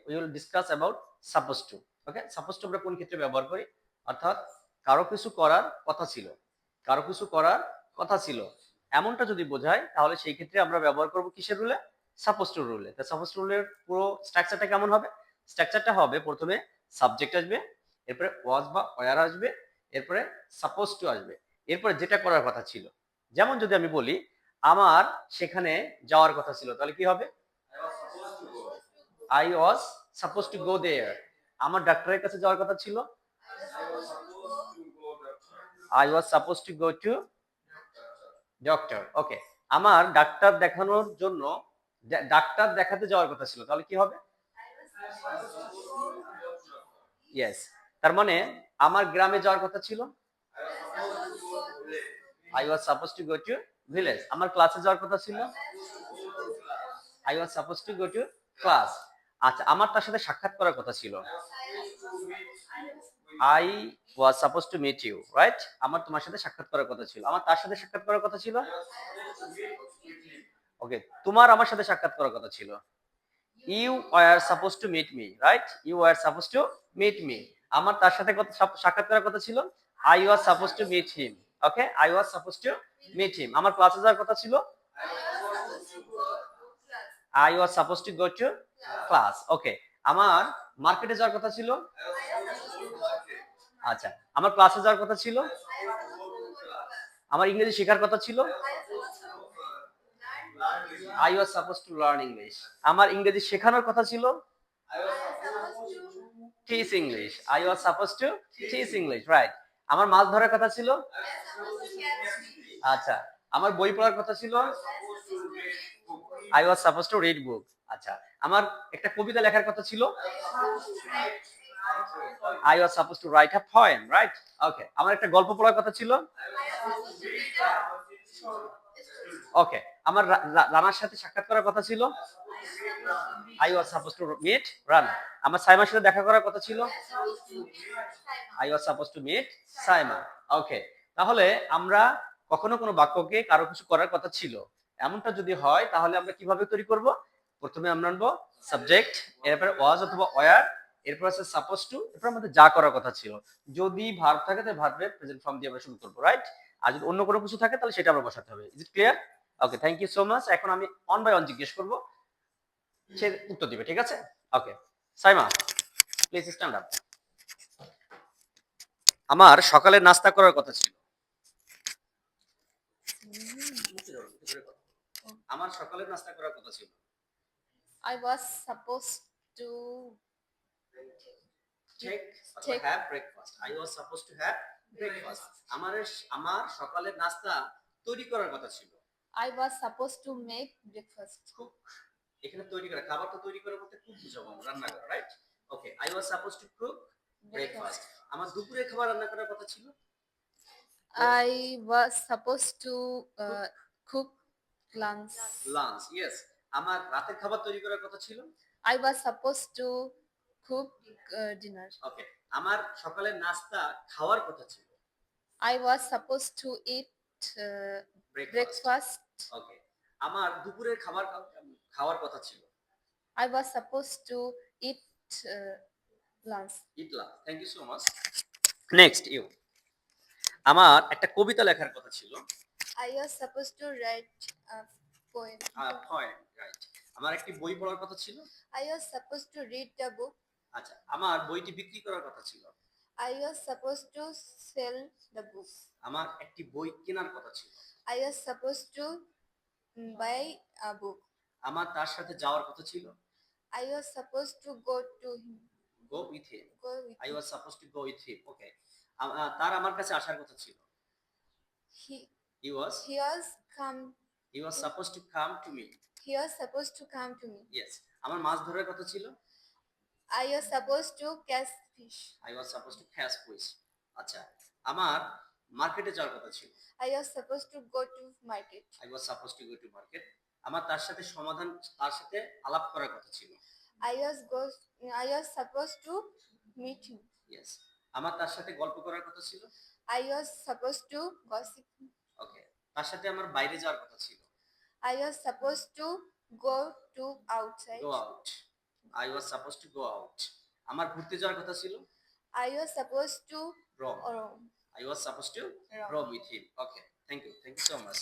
We will discuss about suppose two. Okay, suppose two আমরা কোন ক্ষেত্রে ব্যবহার করি? অর্থাৎ কারো কিছু করার কথা ছিল, কারো কিছু করার কথা ছিল এমনটা যদি বোঝায়, তাহলে সেই ক্ষেত্রে আমরা ব্যবহার করব কিসের রুলে? Suppose two রুলে। তো সাপোজ টু রুলের পুরো স্ট্রাকচারটা কেমন হবে? স্ট্রাকচারটা হবে প্রথমে সাবজেক্ট আসবে, এরপরে ওয়াজ বা ওয়ার আসবে, এরপরে সাপোজ টু আসবে, এরপরে যেটা করার কথা ছিল। যেমন যদি আমি বলি আমার সেখানে যাওয়ার কথা ছিল, তাহলে কি হবে? I was suppose to go there. আমার ডাক্তারের কাছে যাওয়ার কথা ছিল, I was suppose to go to doctor. Okay, আমার ডাক্তার দেখানোর জন্য ডাক্তার দেখাতে যাওয়ার কথা ছিল, তাহলে কি হবে? ইয়েস, তার মানে আমার গ্রামে যাওয়ার কথা ছিল, I was suppose to go to village. আমার ক্লাসে যাওয়ার কথা ছিল, I was suppose to go to class. আচ্ছা, আমার তার সাথে সাক্ষাৎ করার কথা ছিল, I was suppose to meet you, right? আমার তোমার সাথে সাক্ষাৎ করার কথা ছিল, আমার তার সাথে সাক্ষাৎ করার কথা ছিল। ওকে, তোমার আমার সাথে সাক্ষাৎ করার কথা ছিল, you were suppose to meet me, right? You were suppose to meet me. আমার তার সাথে সাক্ষাৎ করার কথা ছিল, I was suppose to meet him. Okay, I was suppose to meet him. আমার ক্লাসে যাওয়ার কথা ছিল, I was suppose to go to class. Okay, আমার মার্কেটে যাওয়ার কথা ছিল, আচ্ছা, আমার ক্লাসে যাওয়ার কথা ছিল, আমার ইংরেজি শেখার কথা ছিল, I was suppose to learn English. আমার ইংরেজি শেখানোর কথা ছিল, teach English. I was suppose to teach English, right? আমার মাছ ধরার কথা ছিল, আচ্ছা, আমার বই পড়ার কথা ছিল, I was suppose to read book. আচ্ছা, আমার একটা কবিতা লেখার কথা ছিল, I was suppose to write a poem, right? Okay, আমার একটা গল্প পড়ার কথা ছিল, ওকে, আমার রানার সাথে সাক্ষাৎ করার কথা ছিল, I was suppose to meet Rana. আমার সাইমার সাথে দেখা করার কথা ছিল, I was suppose to meet Saima. Okay, তাহলে আমরা কখনো কোনো বাক্যকে কারো কিছু করার কথা ছিল এমনটা যদি হয়, তাহলে আমরা কিভাবে তৈরি করব? প্রথমে আমরা আনবো সাবজেক্ট, এরপরে ওয়াজ অথবা ওয়ার, এরপর আছে সাপোজ টু, এরপর আমাদের যা করার কথা ছিল। যদি ভার্ব থাকে তাহলে ভার্বের প্রেজেন্ট ফর্ম দিয়ে আমরা শুরু করব, রাইট? আর যদি অন্য কোনো কিছু থাকে তাহলে সেটা আমরা বসাতে হবে। Is it clear? Okay, thank you so much. এখন আমি অন বাই অন জিজ্ঞেস করব, সে উত্তর দিবে, ঠিক আছে? ওকে, সাইমা প্লিজ স্ট্যান্ড আপ। আমার সকালে নাস্তা করার কথা ছিল, আমার সকালে নাস্তা করার কথা ছিল, I was supposed to have breakfast. I was supposed to have breakfast. আমার সকালের নাস্তা তৈরি করার কথা ছিল, I was supposed to make breakfast. Cook. এখানে তৈরি করা, খাবারটা তৈরি করা বলতে কুক বুঝাবো, রান্না করা, right? Okay, I was supposed to cook breakfast. আমার দুপুরের খাবার রান্না করার কথা ছিল, I was supposed to cook lunch. Lunch, yes. আমার রাতের খাবার তৈরি করার কথা ছিল, I was supposed to cook dinner. ওকে, আমার সকালের নাস্তা খাওয়ার কথা ছিল, I was supposed to eat breakfast. ওকে, আমার দুপুরের খাবার খাওয়ার কথা ছিল, I was supposed to eat lunch. eat lunch. Thank you so much. Next, you. আমার একটা কবিতা লেখার কথা ছিল, I was supposed to write a poem. Poem, right? আমার একটি বই পড়ার কথা ছিল, I was supposed to read the book. আচ্ছা, আমার বইটি বিক্রি করার কথা ছিল, I was supposed to sell the book. আমার একটি বই কেনার কথা ছিল, I was supposed to buy a book. আমার তার সাথে যাওয়ার কথা ছিল, I was supposed to go to him. Go with him. Go with I him. was supposed to go with him. Okay. তার আমার কাছে আসার কথা ছিল, he was supposed to come to me. He was supposed to come to me. Yes. আমার মাছ ধরার কথা ছিল, I was supposed to catch fish. I was supposed to catch fish. আচ্ছা, আমার মার্কেটে যাওয়ার কথা ছিল, I was supposed to go to market. I was supposed to go to market. আমার তার সাথে আলাপ করার কথা ছিল, I was supposed to meet him. Yes. আমার তার সাথে গল্প করার কথা ছিল, I was supposed to gossip. Okay. তার সাথে আমার বাইরে যাওয়ার কথা ছিল, I was supposed to go to outside. Go out. I was supposed to go out. আমার ঘুরতে যাওয়ার কথা ছিল I was supposed to roam. roam. I was supposed to Roam. roam with him. Okay. Thank you so much.